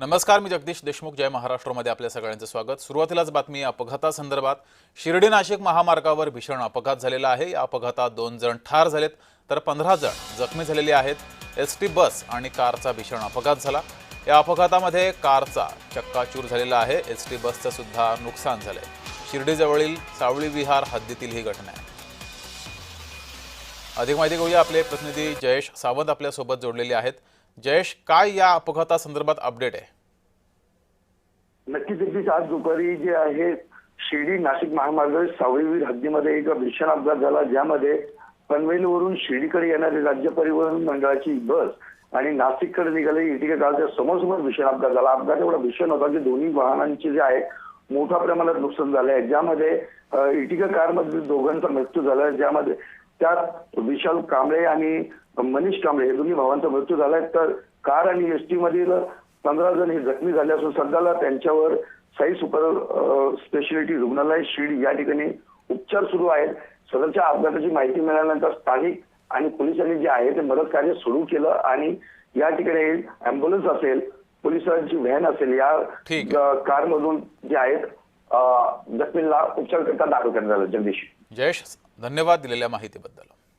नमस्कार, मी जगदीश देशमुख. जय महाराष्ट्रमध्ये आपल्या सगळ्यांचं स्वागत. सुरुवातीलाच बातमी अपघातासंदर्भात. शिर्डी नाशिक महामार्गावर भीषण अपघात झालेला आहे. या अपघातात 2 जण ठार झालेत तर 15 जण जखमी झालेले आहेत. एसटी बस आणि कारचा भीषण अपघात झाला. या अपघातामध्ये कारचा चक्काचूर झालेला आहे. एसटी बसचं सुद्धा नुकसान झालंय. शिर्डीजवळील सावळी विहार हद्दीतील ही घटना आहे. अधिक माहिती घेऊया. आपले प्रतिनिधी जयेश सावंत आपल्या सोबत जोडलेले आहेत. जयेश, काय या अपघातासंदर्भात अपडेट आहे? नक्कीच आज दुपारी जे आहे शिर्डी नाशिक महामार्गावर सावळी हद्दीमध्ये एक भीषण अपघात झाला, ज्यामध्ये पनवेलवरून शिर्डीकडे येणारी राज्य परिवहन मंडळाची बस आणि नाशिककडे निघालेली इटिका कारच्या समोर भीषण अपघात झाला. अपघात एवढा भीषण होता की दोन्ही वाहनांचे जे आहे मोठ्या प्रमाणात नुकसान झाले आहे, ज्यामध्ये इटिका कारमध्ये दोघांचा मृत्यू झाला, ज्यामध्ये त्यात विशाल कांबळे आणि मनीष कांबळे हे दोन्ही भावांचा मृत्यू झालाय. तर कार आणि एसटी मधील 15 जण हे जखमी झाले असून सध्याला त्यांच्यावर साई सुपर स्पेशालिटी रुग्णालय शिर्डी या ठिकाणी उपचार सुरू आहेत. सदरच्या अपघाताची माहिती मिळाल्यानंतर स्थानिक आणि पोलिसांनी जे आहे ते मदत कार्य सुरू केलं आणि या ठिकाणी अँब्युलन्स असेल, पोलिसांची व्हॅन असेल, या कारमधून जे आहेत जखमींना उपचार करता दाखल करण्यात आलं. जगदीश, जयेश, धन्यवाद दिलेल्या माहितीबद्दल.